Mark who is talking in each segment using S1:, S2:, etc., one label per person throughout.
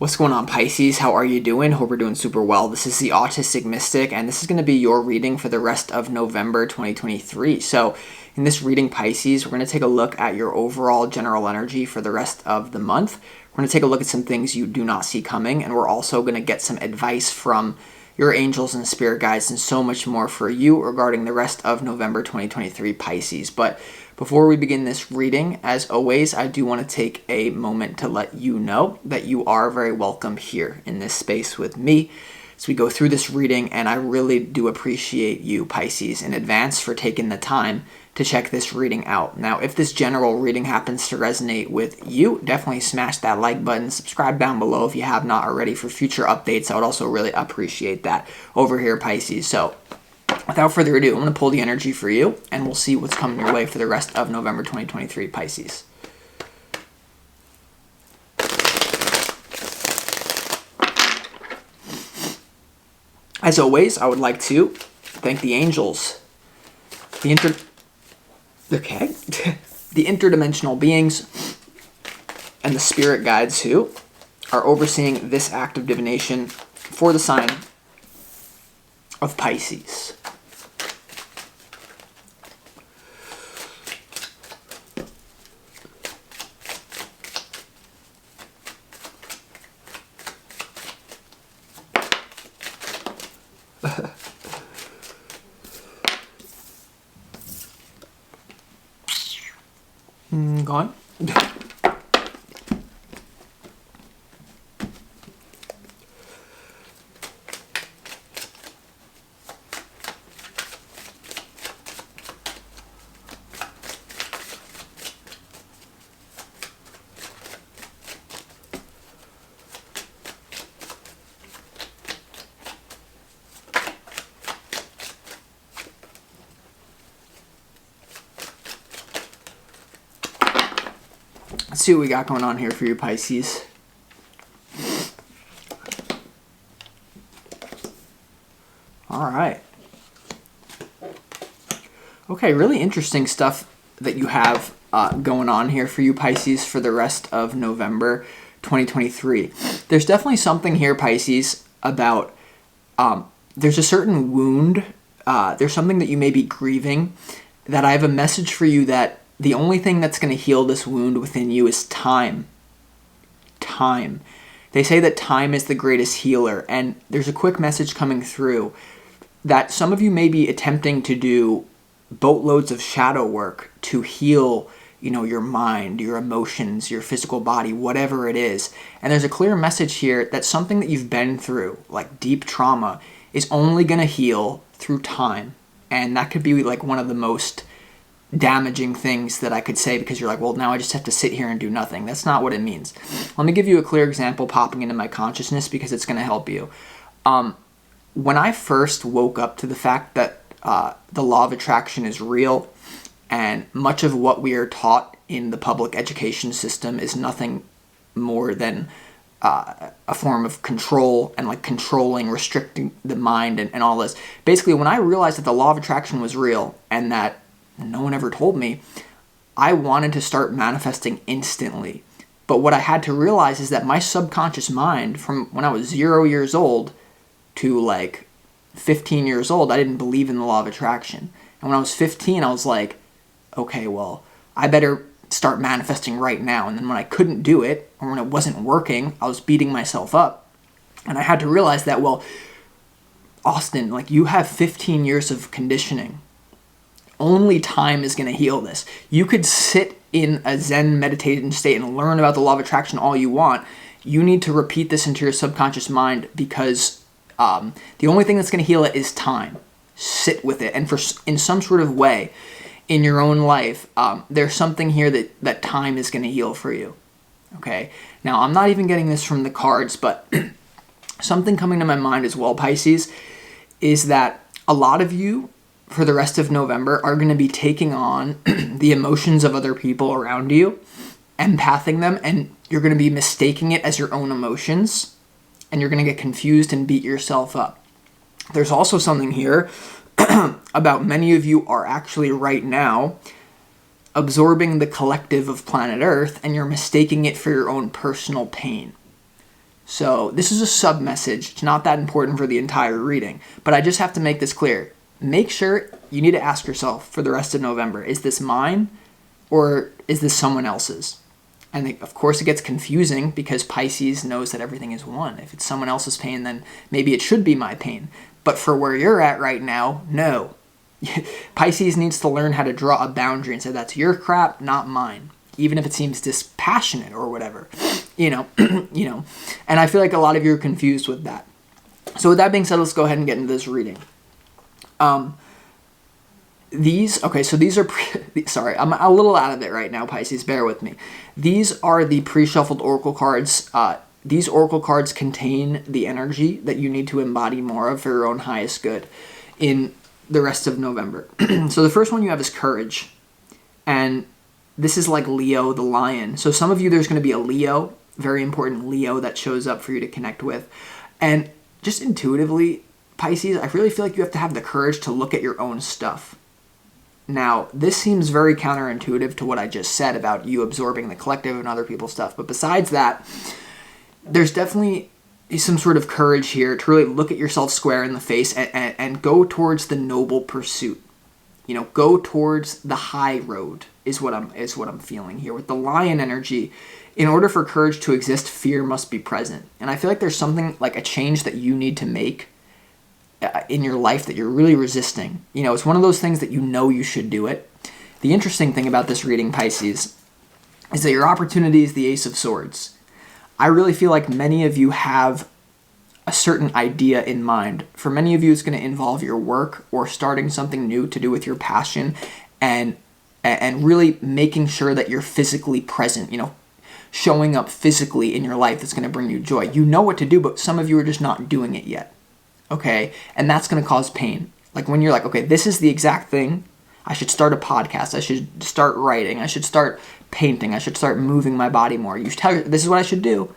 S1: What's going on, Pisces? How are you doing? Hope we're doing super well. This is the Autistic Mystic, and this is going to be your reading for the rest of November 2023. So in this reading, Pisces, we're going to take a look at your overall general energy for the rest of the month. We're going to take a look at some things you do not see coming, and we're also going to get some advice from your angels and spirit guides and so much more for you regarding the rest of November 2023, Pisces. But before we begin this reading, as always, I do want to take a moment to let you know that you are very welcome here in this space with me as we go through this reading, and I really do appreciate you, Pisces, in advance for taking the time to check this reading out. Now, if this general reading happens to resonate with you, definitely smash that like button, subscribe down below if you have not already for future updates. I would also really appreciate that over here, Pisces. So without further ado, I'm going to pull the energy for you, and we'll see what's coming your way for the rest of November 2023, Pisces. As always, I would like to thank the angels, the interdimensional beings, and the spirit guides who are overseeing this act of divination for the sign of Pisces. Go on. Let's see what we got going on here for you, Pisces. All right. Okay, really interesting stuff that you have going on here for you, Pisces, for the rest of November 2023. There's definitely something here, Pisces, about there's a certain wound. There's something that you may be grieving, that I have a message for you that the only thing that's going to heal this wound within you is time. Time. They say that time is the greatest healer, and there's a quick message coming through that some of you may be attempting to do boatloads of shadow work to heal, your mind, your emotions, your physical body, whatever it is. And there's a clear message here that something that you've been through, like deep trauma, is only going to heal through time. And that could be like one of the most damaging things that I could say, because you're like, well, now I just have to sit here and do nothing. That's not what it means. Let me give you a clear example popping into my consciousness, because it's going to help you. When I first woke up to the fact that the law of attraction is real, and much of what we are taught in the public education system is nothing more than a form of control and like controlling, restricting the mind and all this. Basically, when I realized that the law of attraction was real and that no one ever told me, I wanted to start manifesting instantly. But what I had to realize is that my subconscious mind, from when I was 0 years old to like 15 years old, I didn't believe in the law of attraction. And when I was 15, I was like, okay, well, I better start manifesting right now. And then when I couldn't do it, or when it wasn't working, I was beating myself up. And I had to realize that, well, Austin, like, you have 15 years of conditioning. Only time is going to heal this. You could sit in a Zen meditation state and learn about the law of attraction all you want. You need to repeat this into your subconscious mind, because the only thing that's going to heal it is time. Sit with it. And in some sort of way in your own life, there's something here that time is going to heal for you. Okay? Now, I'm not even getting this from the cards, but something coming to my mind as well, Pisces, is that a lot of you for the rest of November are going to be taking on the emotions of other people around you, empathing them, and you're going to be mistaking it as your own emotions, and you're going to get confused and beat yourself up. There's also something here about many of you are actually right now absorbing the collective of planet Earth, and you're mistaking it for your own personal pain. So this is a sub-message. It's not that important for the entire reading, but I just have to make this clear. Make sure you need to ask yourself for the rest of November, is this mine or is this someone else's? And of course it gets confusing because Pisces knows that everything is one. If it's someone else's pain, then maybe it should be my pain. But for where you're at right now, no. Pisces needs to learn how to draw a boundary and say, that's your crap, not mine. Even if it seems dispassionate or whatever, and I feel like a lot of you are confused with that. So with that being said, let's go ahead and get into this reading. These are, sorry, I'm a little out of it right now, Pisces, bear with me. These are the pre-shuffled oracle cards. These oracle cards contain the energy that you need to embody more of for your own highest good in the rest of November. So the first one you have is courage. And this is like Leo, the lion. So some of you, there's going to be a Leo, very important Leo that shows up for you to connect with. And just intuitively, Pisces, I really feel like you have to have the courage to look at your own stuff. Now, this seems very counterintuitive to what I just said about you absorbing the collective and other people's stuff. But besides that, there's definitely some sort of courage here to really look at yourself square in the face and go towards the noble pursuit. Go towards the high road is what I'm feeling here. With the lion energy, in order for courage to exist, fear must be present. And I feel like there's something like a change that you need to make in your life that you're really resisting. It's one of those things that you should do it. The interesting thing about this reading, Pisces, is that your opportunity is the Ace of Swords. I really feel like many of you have a certain idea in mind. For many of you, it's going to involve your work or starting something new to do with your passion and really making sure that you're physically present, showing up physically in your life that's going to bring you joy. You know what to do, but some of you are just not doing it yet, okay? And that's going to cause pain. Like when you're like, okay, this is the exact thing. I should start a podcast. I should start writing. I should start painting. I should start moving my body more. You tell her, this is what I should do.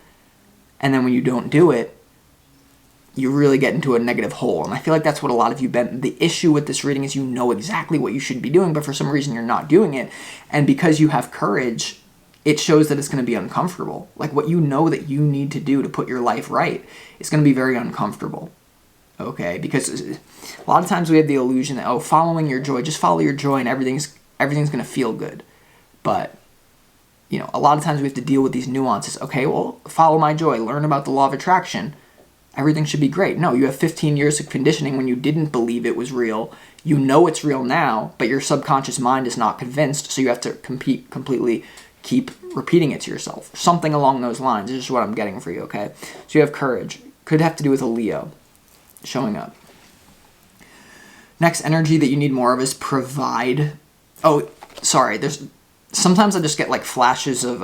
S1: And then when you don't do it, you really get into a negative hole. And I feel like that's what a lot of you been. The issue with this reading is you know exactly what you should be doing, but for some reason you're not doing it. And because you have courage, it shows that it's going to be uncomfortable. Like what you know that you need to do to put your life right is going to be very uncomfortable. Okay? Because a lot of times we have the illusion that, following your joy, just follow your joy and everything's going to feel good. But a lot of times we have to deal with these nuances. Okay, well, follow my joy, learn about the law of attraction. Everything should be great. No, you have 15 years of conditioning when you didn't believe it was real. You know it's real now, but your subconscious mind is not convinced, so you have to completely keep repeating it to yourself. Something along those lines is just what I'm getting for you, okay? So you have courage. Could have to do with a Leo showing up. Next energy that you need more of is provide. Sometimes I just get like flashes of,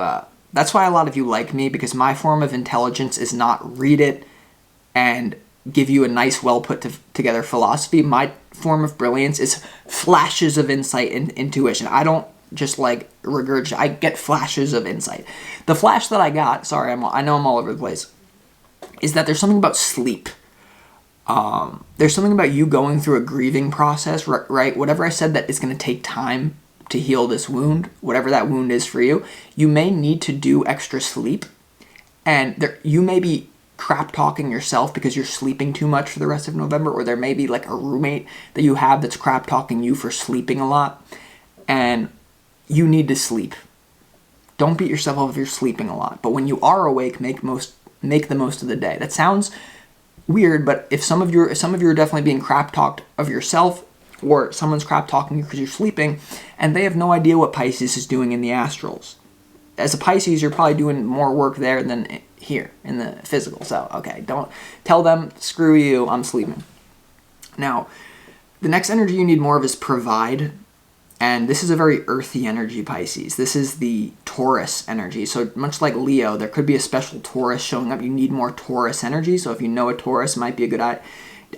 S1: that's why a lot of you like me, because my form of intelligence is not read it and give you a nice, well put together philosophy. My form of brilliance is flashes of insight and intuition. I don't just like regurgitate. I get flashes of insight. The flash that I got, I know I'm all over the place, is that there's something about sleep. There's something about you going through a grieving process, right? Whatever I said that is going to take time to heal this wound, whatever that wound is for you, you may need to do extra sleep. And you may be crap talking yourself because you're sleeping too much for the rest of November, or there may be like a roommate that you have that's crap talking you for sleeping a lot, and you need to sleep. Don't beat yourself up if you're sleeping a lot, but when you are awake, make the most of the day. That sounds weird, but if some of you are definitely being crap talked of yourself, or someone's crap talking you because you're sleeping, and they have no idea what Pisces is doing in the astrals. As a Pisces, you're probably doing more work there than here in the physical. So, okay, don't tell them, screw you, I'm sleeping. Now, the next energy you need more of is provide. And this is a very earthy energy, Pisces. This is the Taurus energy. So much like Leo, there could be a special Taurus showing up. You need more Taurus energy. So if you know a Taurus, it might be a good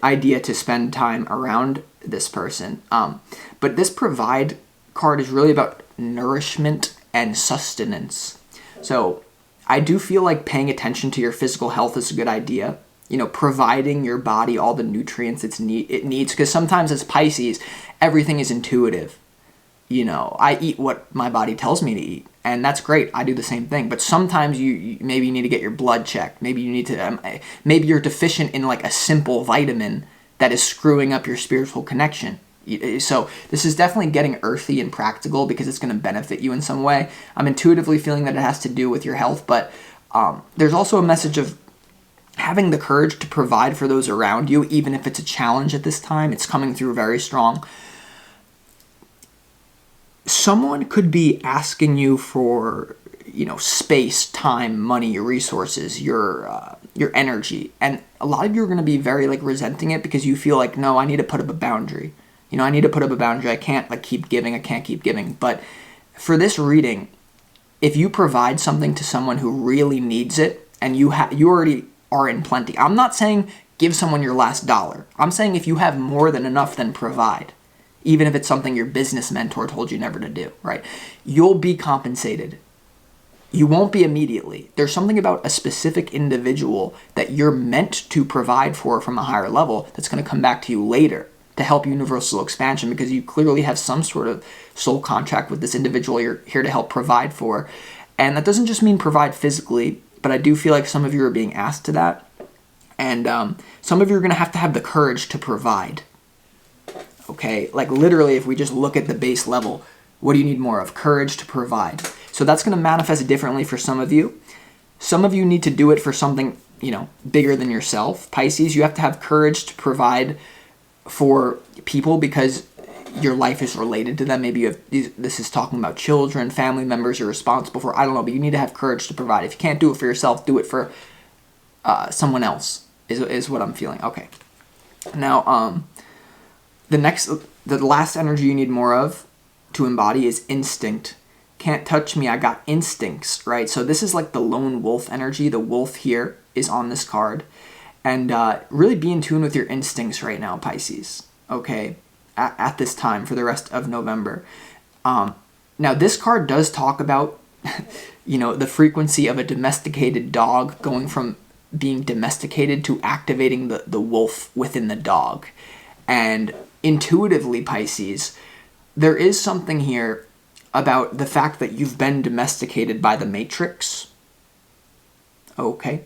S1: idea to spend time around this person. But this provide card is really about nourishment and sustenance. So I do feel like paying attention to your physical health is a good idea. Providing your body all the nutrients it needs. Because sometimes as Pisces, everything is intuitive. I eat what my body tells me to eat. And that's great. I do the same thing. But sometimes you maybe you need to get your blood checked. Maybe you need to, maybe you're deficient in like a simple vitamin that is screwing up your spiritual connection. So this is definitely getting earthy and practical because it's going to benefit you in some way. I'm intuitively feeling that it has to do with your health, but there's also a message of having the courage to provide for those around you, even if it's a challenge at this time. It's coming through very strong. Someone could be asking you for, space, time, money, your resources, your energy. And a lot of you are going to be very resenting it because you feel like, no, I need to put up a boundary. I need to put up a boundary. I can't keep giving. I can't keep giving. But for this reading, if you provide something to someone who really needs it and you already are in plenty. I'm not saying give someone your last dollar. I'm saying if you have more than enough, then provide. Even if it's something your business mentor told you never to do, right? You'll be compensated. You won't be immediately. There's something about a specific individual that you're meant to provide for from a higher level that's going to come back to you later to help universal expansion because you clearly have some sort of soul contract with this individual you're here to help provide for. And that doesn't just mean provide physically, but I do feel like some of you are being asked to that. And some of you are going to have the courage to provide. Okay, literally, if we just look at the base level, what do you need more of? Courage to provide. So that's going to manifest differently for some of you. Some of you need to do it for something, bigger than yourself. Pisces, you have to have courage to provide for people because your life is related to them. Maybe this is talking about children, family members you're responsible for. I don't know, but you need to have courage to provide. If you can't do it for yourself, do it for someone else is what I'm feeling. Okay. Now, the last energy you need more of to embody is instinct. Can't touch me, I got instincts, right? So this is like the lone wolf energy. The wolf here is on this card. And really be in tune with your instincts right now, Pisces, okay, at this time for the rest of November. Now, this card does talk about, the frequency of a domesticated dog going from being domesticated to activating the wolf within the dog. And intuitively, Pisces, there is something here about the fact that you've been domesticated by the Matrix. Okay.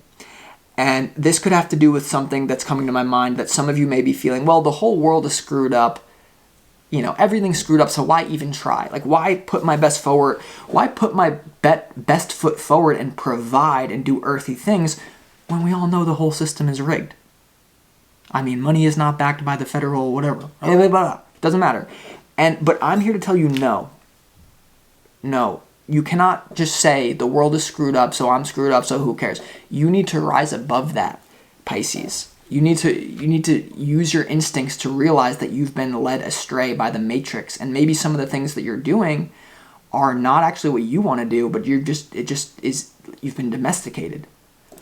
S1: And this could have to do with something that's coming to my mind that some of you may be feeling, well, the whole world is screwed up. Everything's screwed up, so why even try? Why put my best forward? Why put my best foot forward and provide and do earthy things when we all know the whole system is rigged? I mean, money is not backed by the federal whatever. Doesn't matter. But I'm here to tell you no. No. You cannot just say the world is screwed up, so I'm screwed up, so who cares? You need to rise above that, Pisces. You need to use your instincts to realize that you've been led astray by the Matrix, and maybe some of the things that you're doing are not actually what you want to do, but you've been domesticated.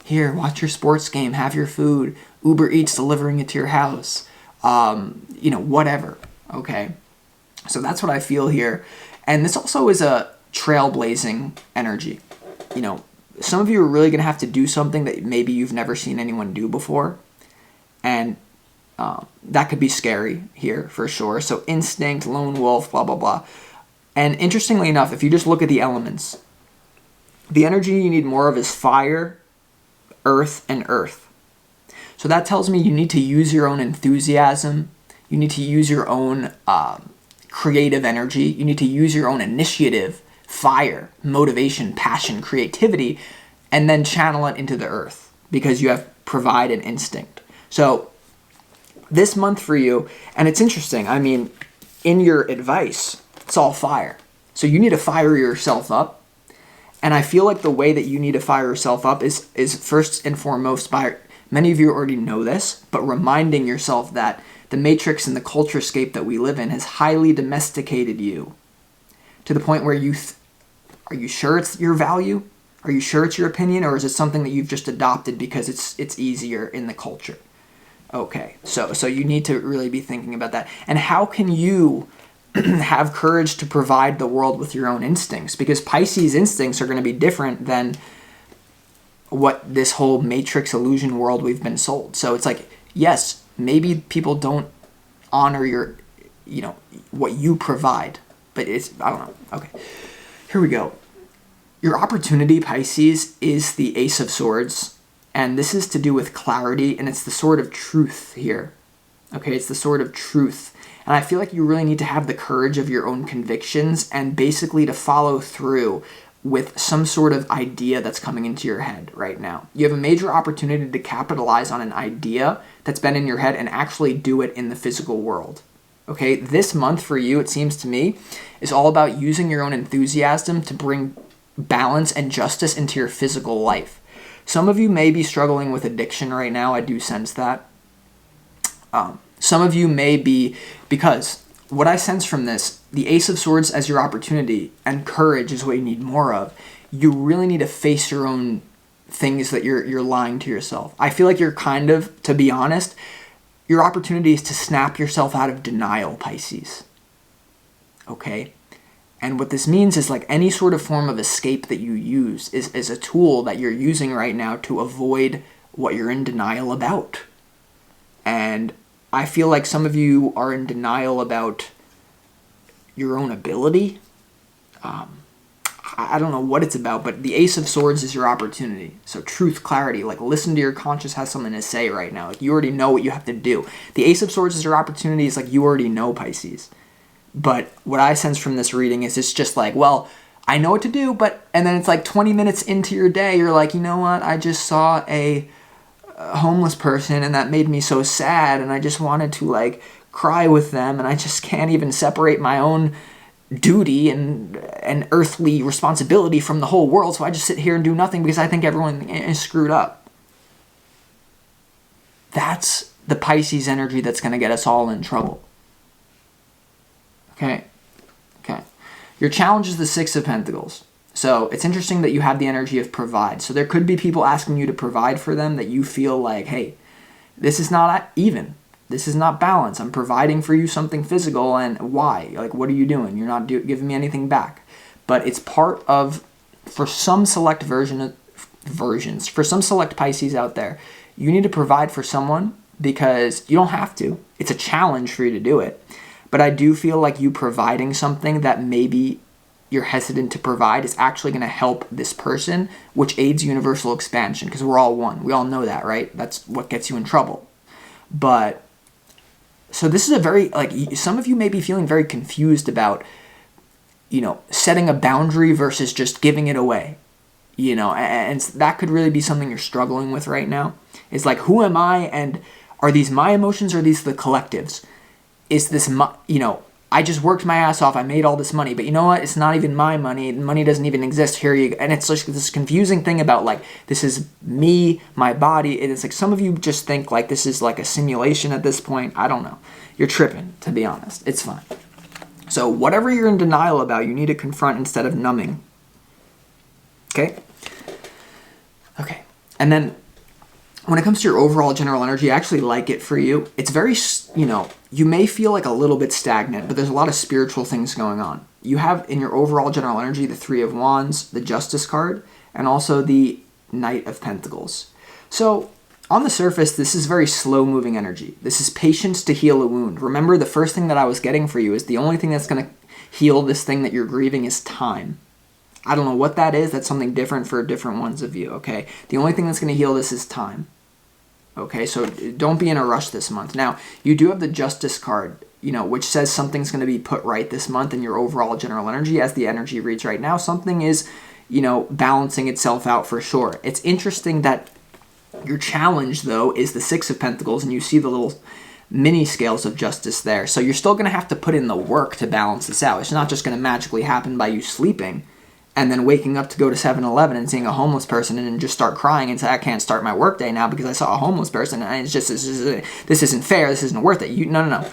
S1: Here, watch your sports game, have your food, Uber Eats delivering it to your house, whatever. Okay, so that's what I feel here, and this also is a trailblazing energy. Some of you are really going to have to do something that maybe you've never seen anyone do before, and that could be scary here for sure. So instinct, lone wolf, blah blah blah. And interestingly enough, if you just look at the elements, the energy you need more of is fire, earth, and earth. So that tells me you need to use your own enthusiasm, you need to use your own creative energy, you need to use your own initiative, fire, motivation, passion, creativity, and then channel it into the earth because you have provide an instinct. So this month for you, and it's interesting, I mean, in your advice, it's all fire. So you need to fire yourself up. And I feel like the way that you need to fire yourself up is first and foremost by, many of you already know this, but reminding yourself that the Matrix and the culture scape that we live in has highly domesticated you to the point where are you sure it's your value? Are you sure it's your opinion? Or is it something that you've just adopted because it's easier in the culture? Okay, so you need to really be thinking about that. And how can you have courage to provide the world with your own instincts? Because Pisces instincts are going to be different than what this whole Matrix illusion world we've been sold. So it's like, yes, maybe people don't honor your, what you provide, but I don't know. Okay, here we go. Your opportunity, Pisces, is the Ace of Swords, and this is to do with clarity, and it's the sword of truth here. Okay, it's the sword of truth. And I feel like you really need to have the courage of your own convictions and basically to follow through with some sort of idea that's coming into your head right now. You have a major opportunity to capitalize on an idea that's been in your head and actually do it in the physical world. Okay, this month for you, it seems to me, is all about using your own enthusiasm to bring balance and justice into your physical life. Some of you may be struggling with addiction right now. I do sense that. Some of you may be, because what I sense from this, the Ace of Swords as your opportunity and courage is what you need more of. You really need to face your own things that you're lying to yourself. I feel like you're kind of, to be honest, your opportunity is to snap yourself out of denial, Pisces. Okay? And what this means is like any sort of form of escape that you use is a tool that you're using right now to avoid what you're in denial about. And I feel like some of you are in denial about your own ability. I don't know what it's about, but the Ace of Swords is your opportunity. So truth, clarity, like listen to your conscience has something to say right now. Like you already know what you have to do. The Ace of Swords is your opportunity. It's like you already know, Pisces. But what I sense from this reading is it's just like, well, I know what to do, and then it's like 20 minutes into your day, you're like, you know what? I just saw a homeless person and that made me so sad and I just wanted to like cry with them and I just can't even separate my own duty and earthly responsibility from the whole world, so I just sit here and do nothing because I think everyone is screwed up. That's the Pisces energy that's going to get us all in trouble. Okay. Your challenge is the Six of Pentacles. So it's interesting that you have the energy of provide. So there could be people asking you to provide for them that you feel like, hey, this is not even. This is not balance. I'm providing for you something physical, and why? Like, what are you doing? You're not giving me anything back. But it's part of, for some select versions, for some select Pisces out there, you need to provide for someone because you don't have to. It's a challenge for you to do it. But I do feel like you providing something that maybe you're hesitant to provide is actually going to help this person, which aids universal expansion because we're all one. We all know that, right? That's what gets you in trouble. But so this is a very, like, some of you may be feeling very confused about, setting a boundary versus just giving it away, and that could really be something you're struggling with right now. It's like, who am I? And are these my emotions or are these the collectives? Is this my, I just worked my ass off. I made all this money, but you know what? It's not even my money. Money doesn't even exist here. And it's like this confusing thing about like, this is me, my body. And it's like, some of you just think like this is like a simulation at this point. I don't know. You're tripping, to be honest. It's fine. So whatever you're in denial about, you need to confront instead of numbing. Okay. And then when it comes to your overall general energy, I actually like it for you. It's very, you may feel like a little bit stagnant, but there's a lot of spiritual things going on. You have in your overall general energy the Three of Wands, the Justice card, and also the Knight of Pentacles. So on the surface, this is very slow-moving energy. This is patience to heal a wound. Remember, the first thing that I was getting for you is the only thing that's going to heal this thing that you're grieving is time. I don't know what that is. That's something different for different ones of you, okay? The only thing that's going to heal this is time. Okay, so don't be in a rush this month. Now, you do have the Justice card, which says something's going to be put right this month in your overall general energy. As the energy reads right now, something is, balancing itself out for sure. It's interesting that your challenge, though, is the Six of Pentacles, and you see the little mini scales of justice there. So you're still going to have to put in the work to balance this out. It's not just going to magically happen by you sleeping and then waking up to go to 7-Eleven and seeing a homeless person and then just start crying and say, I can't start my workday now because I saw a homeless person and it's just, this isn't fair, this isn't worth it. No.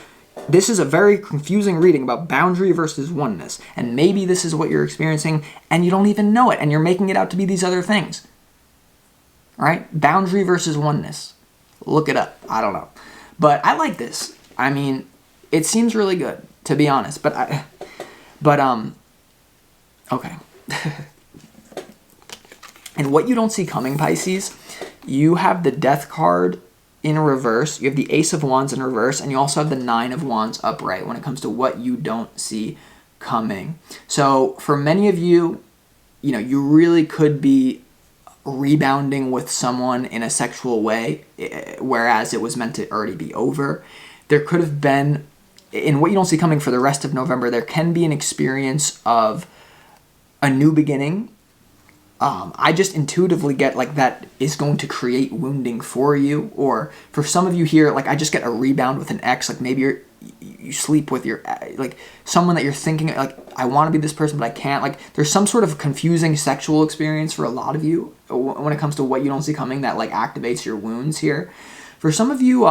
S1: This is a very confusing reading about boundary versus oneness. And maybe this is what you're experiencing and you don't even know it and you're making it out to be these other things. All right? Boundary versus oneness. Look it up. I don't know. But I like this. I mean, it seems really good, to be honest. Okay. And what you don't see coming, Pisces, you have the Death card in reverse, you have the Ace of Wands in reverse, and you also have the Nine of Wands upright when it comes to what you don't see coming. So for many of you, you really could be rebounding with someone in a sexual way, whereas it was meant to already be over. There could have been, in what you don't see coming for the rest of November, there can be an experience of a new beginning. I just intuitively get like that is going to create wounding for you, or for some of you here, like I just get a rebound with an ex. Like maybe you sleep with your, like someone that you're thinking like, I want to be this person but I can't. Like there's some sort of confusing sexual experience for a lot of you when it comes to what you don't see coming that like activates your wounds here. For some of you,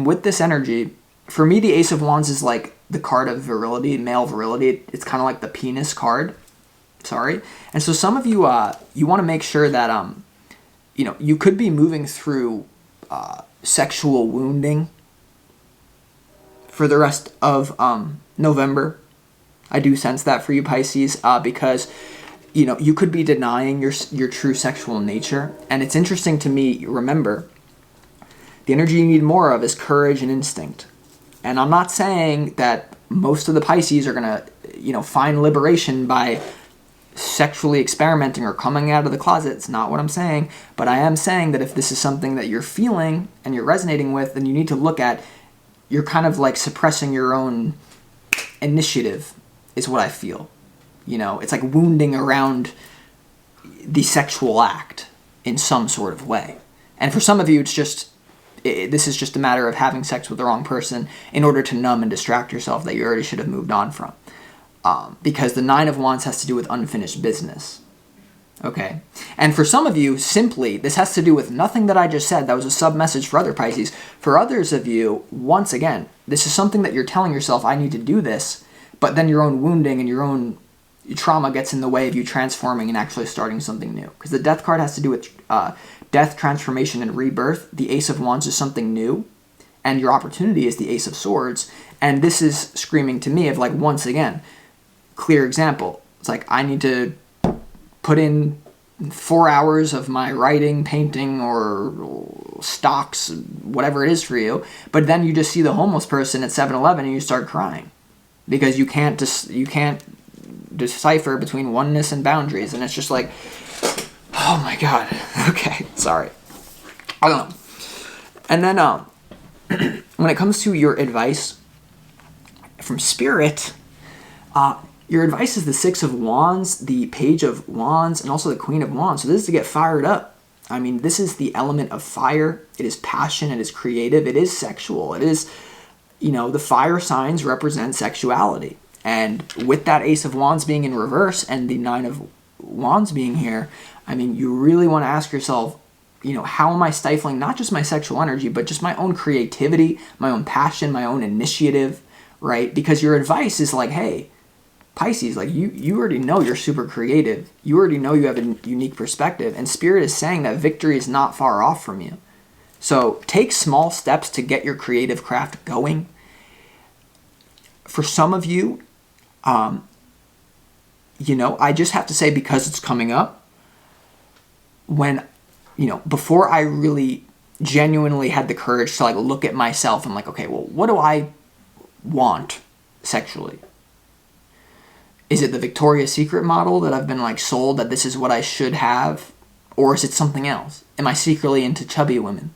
S1: with this energy, for me the Ace of Wands is like the card of virility, male virility. It's kind of like the penis card. Sorry. And so some of you, you want to make sure that, you could be moving through sexual wounding for the rest of November. I do sense that for you, Pisces, because, you could be denying your true sexual nature. And it's interesting to me, remember, the energy you need more of is courage and instinct. And I'm not saying that most of the Pisces are going to, find liberation by sexually experimenting or coming out of the closet. It's not what I'm saying, but I am saying that if this is something that you're feeling and you're resonating with, then you need to look at, you're kind of like suppressing your own initiative is what I feel. It's like wounding around the sexual act in some sort of way. And for some of you, this is just a matter of having sex with the wrong person in order to numb and distract yourself that you already should have moved on from. Because the Nine of Wands has to do with unfinished business. Okay? And for some of you, simply, this has to do with nothing that I just said. That was a sub-message for other Pisces. For others of you, once again, this is something that you're telling yourself, I need to do this, but then your own wounding and your own trauma gets in the way of you transforming and actually starting something new. Because the Death card has to do with death, transformation, and rebirth. The Ace of Wands is something new, and your opportunity is the Ace of Swords. And this is screaming to me of like, once again, clear example. It's like I need to put in 4 hours of my writing, painting, or stocks, whatever it is for you, but then you just see the homeless person at 7-Eleven and you start crying because you can't decipher between oneness and boundaries, and it's just like, oh my god. Okay, sorry. I don't know. And then when it comes to your advice from Spirit, your advice is the Six of Wands, the Page of Wands, and also the Queen of Wands. So this is to get fired up. This is the element of fire. It is passion. It is creative. It is sexual. It is, the fire signs represent sexuality. And with that Ace of Wands being in reverse and the Nine of Wands being here, you really want to ask yourself, how am I stifling not just my sexual energy, but just my own creativity, my own passion, my own initiative, right? Because your advice is like, hey, Pisces, like you already know you're super creative. You already know you have a unique perspective. And Spirit is saying that victory is not far off from you. So take small steps to get your creative craft going. For some of you, I just have to say, because it's coming up, when, before I really genuinely had the courage to like look at myself, I'm like, okay, well, what do I want sexually? Is it the Victoria's Secret model that I've been like sold that this is what I should have? Or is it something else? Am I secretly into chubby women?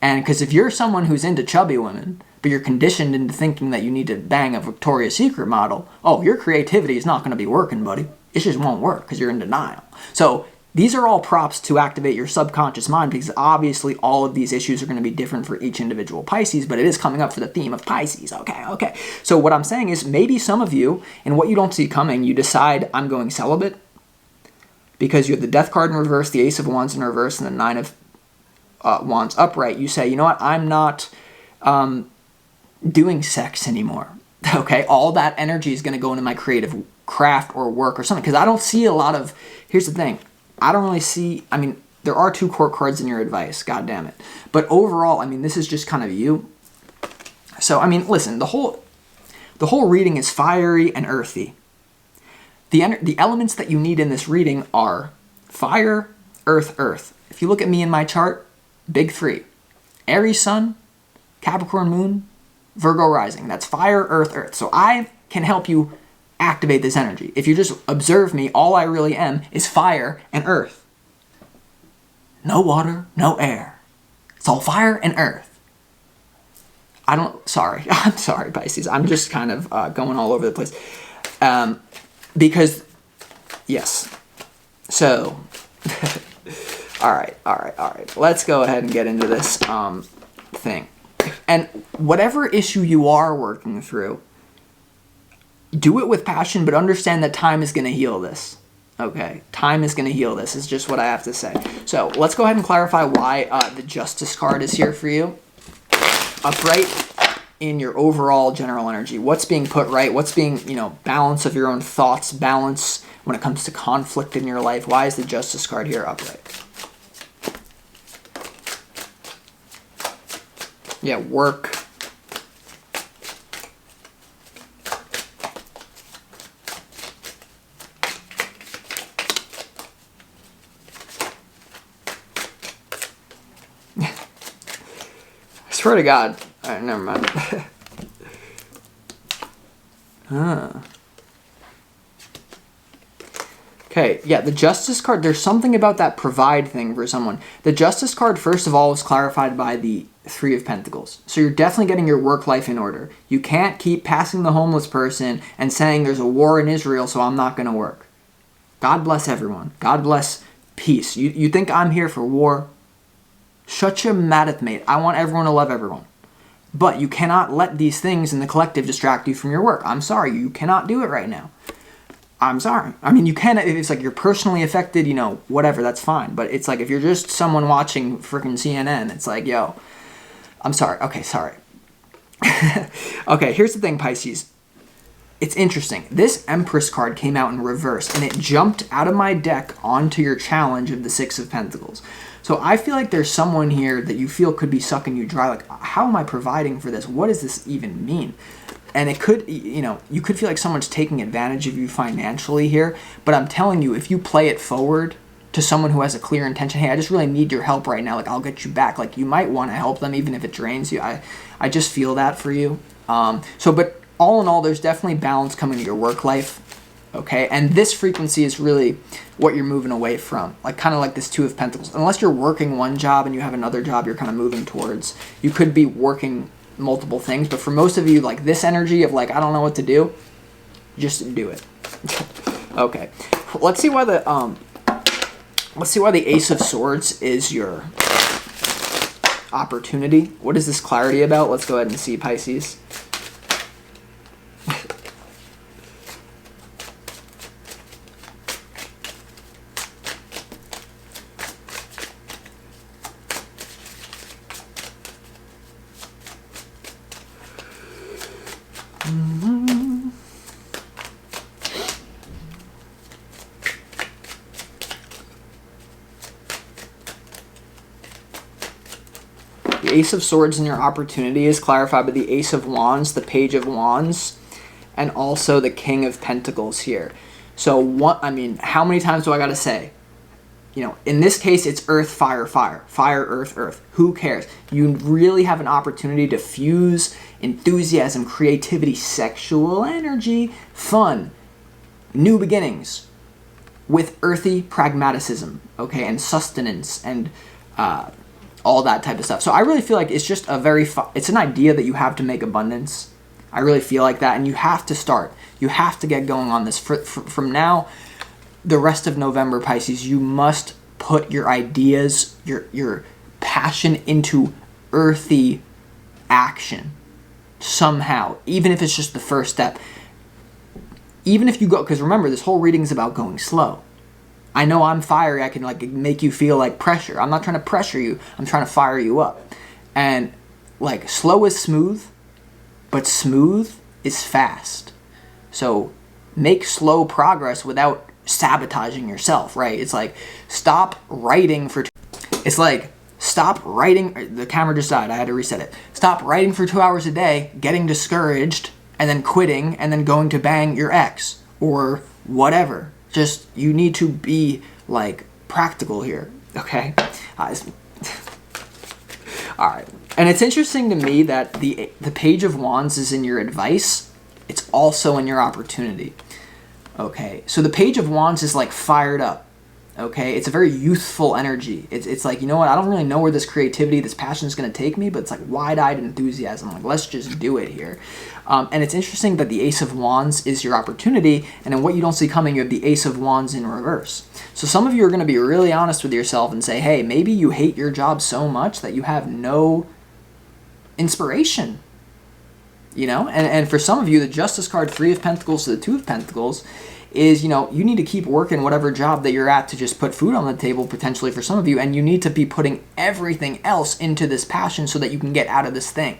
S1: And because if you're someone who's into chubby women, but you're conditioned into thinking that you need to bang a Victoria's Secret model, your creativity is not going to be working, buddy. It just won't work because you're in denial. So these are all props to activate your subconscious mind, because obviously all of these issues are going to be different for each individual Pisces, but it is coming up for the theme of Pisces. Okay. So what I'm saying is maybe some of you, in what you don't see coming, you decide I'm going celibate because you have the Death card in reverse, the Ace of Wands in reverse, and the Nine of Wands upright. You say, you know what, I'm not doing sex anymore. Okay, all that energy is going to go into my creative craft or work or something, because I don't see a lot of, here's the thing, I don't really see, there are 2 court cards in your advice, god damn it. But overall, this is just kind of you. So, listen, the whole reading is fiery and earthy. The elements that you need in this reading are fire, earth, earth. If you look at me in my chart, big 3. Aries sun, Capricorn moon, Virgo rising. That's fire, earth, earth. So I can help you activate this energy. If you just observe me, all I really am is fire and earth. No water, no air. It's all fire and earth. I'm sorry, Pisces. I'm just kind of going all over the place. Because, yes. So, all right. Let's go ahead and get into this thing. And whatever issue you are working through, do it with passion, but understand that time is going to heal this. Okay, time is going to heal this is just what I have to say. So let's go ahead and clarify why the Justice card is here for you. Upright in your overall general energy. What's being put right? What's being, balance of your own thoughts, balance when it comes to conflict in your life. Why is the Justice card here upright? Yeah, work. I swear to God. All right, never mind. Okay, yeah, the Justice card, there's something about that provide thing for someone. The Justice card, first of all, was clarified by the Three of Pentacles. So you're definitely getting your work life in order. You can't keep passing the homeless person and saying there's a war in Israel, so I'm not going to work. God bless everyone. God bless peace. You think I'm here for war? Shut your mouth, mate. I want everyone to love everyone. But you cannot let these things in the collective distract you from your work. I'm sorry, you cannot do it right now. I'm sorry. I mean, you can, if it's like you're personally affected, whatever, that's fine. But it's like if you're just someone watching freaking CNN, it's like, yo, I'm sorry. Okay, sorry. Okay, here's the thing, Pisces. It's interesting. This Empress card came out in reverse, and it jumped out of my deck onto your challenge of the Six of Pentacles. So I feel like there's someone here that you feel could be sucking you dry. Like, how am I providing for this? What does this even mean? And it could, you could feel like someone's taking advantage of you financially here. But I'm telling you, if you play it forward to someone who has a clear intention, hey, I just really need your help right now. Like, I'll get you back. Like, you might want to help them even if it drains you. I just feel that for you. But all in all, there's definitely balance coming to your work life. Okay, and this frequency is really what you're moving away from, like kind of like this Two of Pentacles. Unless you're working one job and you have another job you're kind of moving towards, you could be working multiple things. But for most of you, like this energy of like, I don't know what to do, just do it. Okay, let's see why the Ace of Swords is your opportunity. What is this clarity about? Let's go ahead and see, Pisces. The Ace of Swords in your opportunity is clarified by the Ace of Wands, the Page of Wands, and also the King of Pentacles here. So how many times do I gotta say? In this case, it's earth, fire, fire. Fire, earth, earth. Who cares? You really have an opportunity to fuse enthusiasm, creativity, sexual energy, fun, new beginnings with earthy pragmaticism, okay, and sustenance and all that type of stuff. So I really feel like it's just it's an idea that you have to make abundance. I really feel like that, and you have to start. You have to get going on this. From now, the rest of November, Pisces, you must put your ideas, your passion into earthy action somehow, even if it's just the first step. Even if you go, because remember, this whole reading is about going slow. I know I'm fiery. I can make you feel like pressure. I'm not trying to pressure you. I'm trying to fire you up. And slow is smooth, but smooth is fast. So make slow progress without sabotaging yourself, right? It's like stop writing. The camera just died. I had to reset it. Stop writing for 2 hours a day, getting discouraged, and then quitting, and then going to bang your ex or whatever. Just, you need to be practical here, okay? All right. And it's interesting to me that the Page of Wands is in your advice. It's also in your opportunity. Okay, so the Page of Wands is like fired up. Okay, it's a very youthful energy. It's like, you know what, I don't really know where this creativity, this passion is going to take me, but it's like wide-eyed enthusiasm. Like, let's just do it here. And it's interesting that the Ace of Wands is your opportunity, and in what you don't see coming, you have the Ace of Wands in reverse. So some of you are going to be really honest with yourself and say, hey, maybe you hate your job so much that you have no inspiration. You know, and for some of you, the Justice card, 3 of Pentacles to the 2 of Pentacles, is, you know, you need to keep working whatever job that you're at to just put food on the table, potentially for some of you, and you need to be putting everything else into this passion so that you can get out of this thing,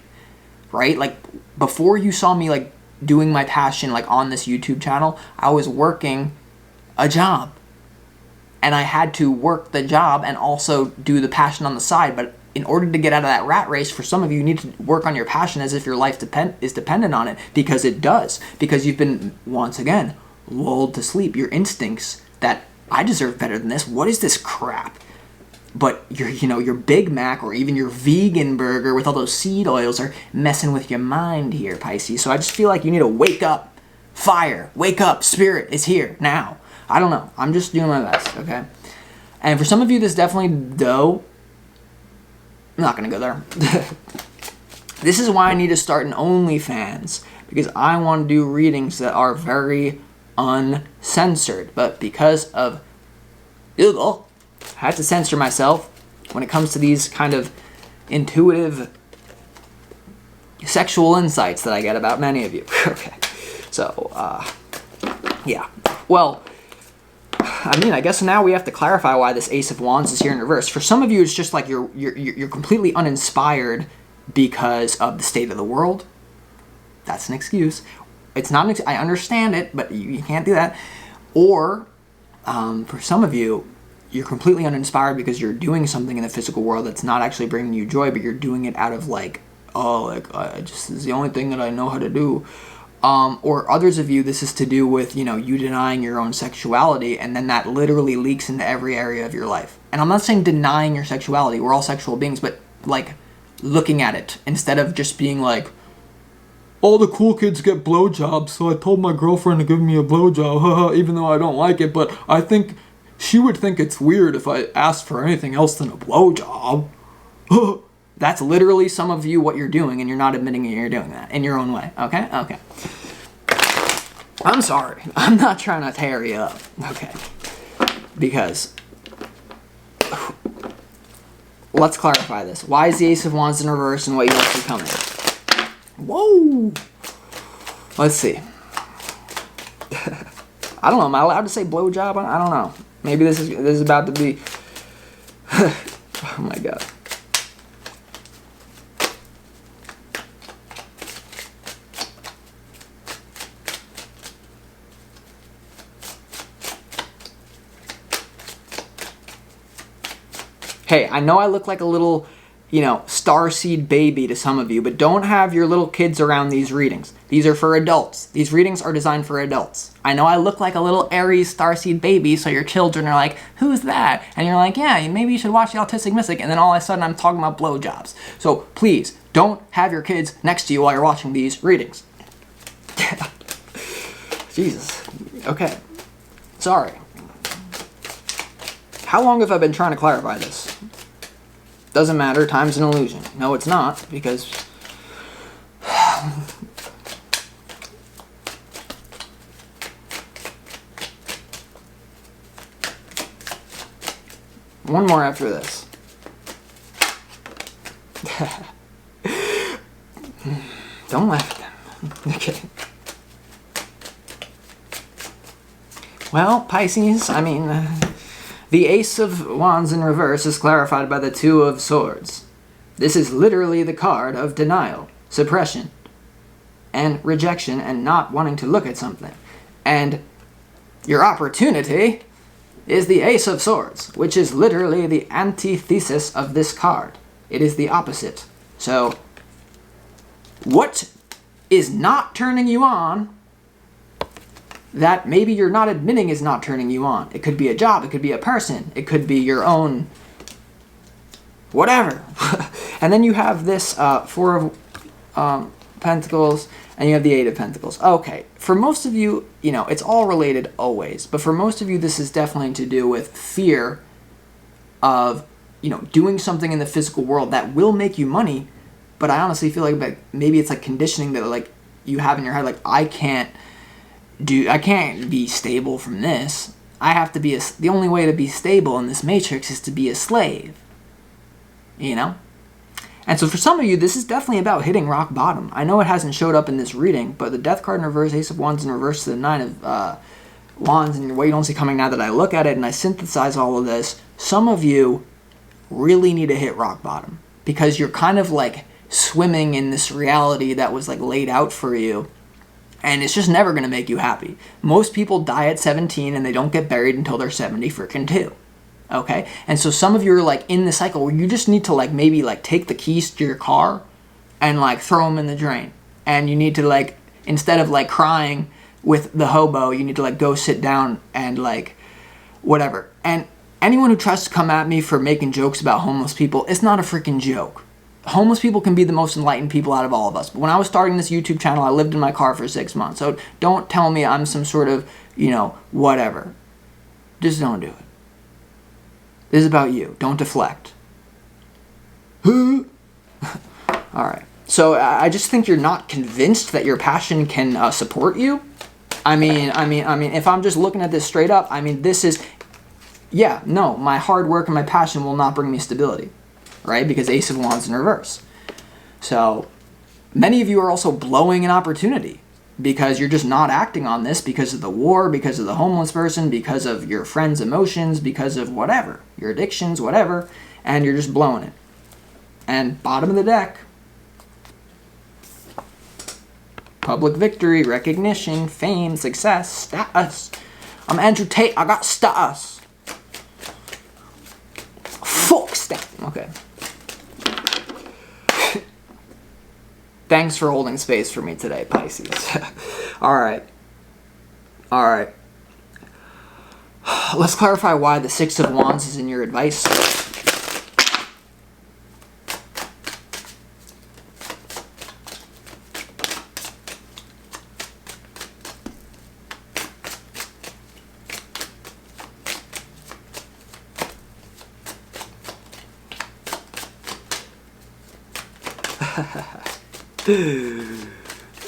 S1: right? Like, before you saw me, like, doing my passion, like, on this YouTube channel, I was working a job, and I had to work the job and also do the passion on the side. But in order to get out of that rat race, for some of you, you need to work on your passion as if your life is dependent on it, because it does, because you've been, once again, lulled to sleep. Your instincts that I deserve better than this. What is this crap? But your Big Mac or even your vegan burger with all those seed oils are messing with your mind here, Pisces. So I just feel like you need to wake up. Fire. Wake up. Spirit is here now. I don't know. I'm just doing my best, okay? And for some of you, this definitely, though, I'm not going to go there. This is why I need to start an OnlyFans, because I want to do readings that are very uncensored, but because of Google, I have to censor myself when it comes to these kind of intuitive sexual insights that I get about many of you. Okay, so yeah, well, I mean, I guess now we have to clarify why this Ace of Wands is here in reverse. For some of you, it's just like you're completely uninspired because of the state of the world. That's an excuse. It's not I understand it, but you can't do that. Or for some of you, you're completely uninspired because you're doing something in the physical world that's not actually bringing you joy, but you're doing it out of like, oh, like this is the only thing that I know how to do. Or others of you, this is to do with, you know, you denying your own sexuality, and then that literally leaks into every area of your life. And I'm not saying denying your sexuality. We're all sexual beings, but like looking at it instead of just being like, all the cool kids get blowjobs, so I told my girlfriend to give me a blowjob, even though I don't like it, but I think she would think it's weird if I asked for anything else than a blowjob. That's literally some of you what you're doing, and you're not admitting you're doing that in your own way, okay? Okay. I'm sorry. I'm not trying to tear you up, okay? Because, let's clarify this. Why is the Ace of Wands in reverse and what you don't see coming? Whoa! Let's see. I don't know. Am I allowed to say blowjob? I don't know. Maybe this is about to be. Oh my god. Hey, I know I look like a little, you know, starseed baby to some of you, but don't have your little kids around these readings. These are for adults. These readings are designed for adults. I know I look like a little Aries starseed baby, so your children are like, who's that? And you're like, yeah, maybe you should watch The Autistic Mystic, and then all of a sudden I'm talking about blowjobs. So please, don't have your kids next to you while you're watching these readings. Jesus. Okay. Sorry. How long have I been trying to clarify this? Doesn't matter, time's an illusion. No, it's not, because one more after this. Don't laugh at them. Okay. Well, Pisces, I mean, the Ace of Wands in reverse is clarified by the Two of Swords. This is literally the card of denial, suppression, and rejection, and not wanting to look at something. And your opportunity is the Ace of Swords, which is literally the antithesis of this card. It is the opposite. So, what is not turning you on that maybe you're not admitting is not turning you on? It could be a job, it could be a person, it could be your own whatever. And then you have this Four Pentacles, and you have the Eight of Pentacles. Okay, for most of you, it's all related always, but for most of you, this is definitely to do with fear of, doing something in the physical world that will make you money, but I honestly feel like maybe it's like conditioning that like you have in your head, like, I can't be stable from this. I have to be the only way to be stable in this matrix is to be a slave, And so for some of you, this is definitely about hitting rock bottom. I know it hasn't showed up in this reading, but the Death card in reverse, Ace of Wands in reverse to the Nine of Wands, and what you don't see coming now that I look at it and I synthesize all of this, some of you really need to hit rock bottom because you're kind of like swimming in this reality that was like laid out for you, and it's just never going to make you happy. Most people die at 17 and they don't get buried until they're 70 freaking 2. Okay, and so some of you are like in the cycle where you just need to like maybe like take the keys to your car and like throw them in the drain, and you need to like, instead of like crying with the hobo, you need to like go sit down and like whatever. And anyone who tries to come at me for making jokes about homeless people, it's not a freaking joke. Homeless people can be the most enlightened people out of all of us. But when I was starting this YouTube channel, I lived in my car for 6 months. So don't tell me I'm some sort of, whatever. Just don't do it. This is about you. Don't deflect. All right. So I just think you're not convinced that your passion can support you. I mean, if I'm just looking at this straight up, this is, my hard work and my passion will not bring me stability, right? Because Ace of Wands in reverse. So many of you are also blowing an opportunity because you're just not acting on this because of the war, because of the homeless person, because of your friend's emotions, because of whatever, your addictions, whatever, and you're just blowing it. And bottom of the deck, public victory, recognition, fame, success, status. I'm Andrew Tate, I got status. Fuck status. Okay. Thanks for holding space for me today, Pisces. All right. Let's clarify why the Six of Wands is in your advice.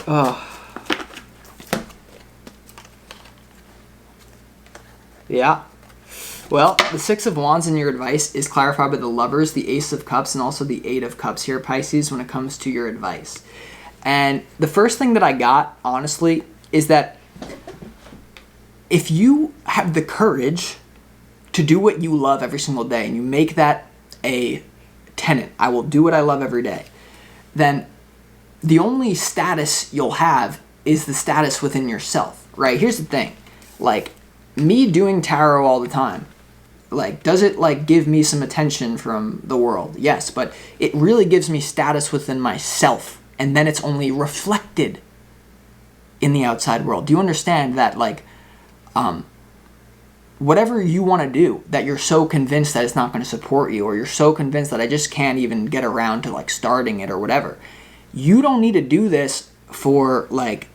S1: Oh. Yeah. Well, the Six of Wands in your advice is clarified by the Lovers, the Ace of Cups, and also the Eight of Cups here, Pisces, when it comes to your advice. And the first thing that I got, honestly, is that if you have the courage to do what you love every single day, and you make that a tenet, I will do what I love every day, then the only status you'll have is the status within yourself, right? Here's the thing. Like, me doing tarot all the time, like, does it, like, give me some attention from the world? Yes, but it really gives me status within myself, and then it's only reflected in the outside world. Do you understand that, like, whatever you want to do, that you're so convinced that it's not going to support you, or you're so convinced that I just can't even get around to, like, starting it or whatever, you don't need to do this for, like,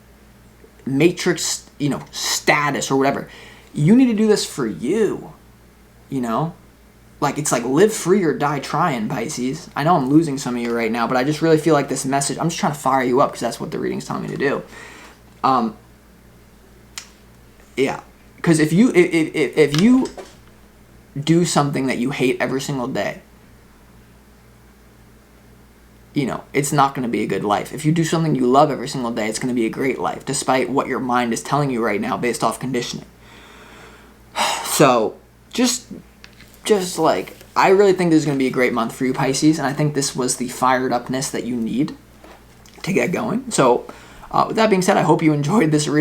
S1: matrix, status or whatever. You need to do this for you, Like, it's like live free or die trying, Pisces. I know I'm losing some of you right now, but I just really feel like this message, I'm just trying to fire you up because that's what the reading's telling me to do. Yeah. Because if you do something that you hate every single day, it's not going to be a good life. If you do something you love every single day, it's going to be a great life, despite what your mind is telling you right now based off conditioning. So, just like, I really think this is going to be a great month for you, Pisces, and I think this was the fired upness that you need to get going. So, with that being said, I hope you enjoyed this reading.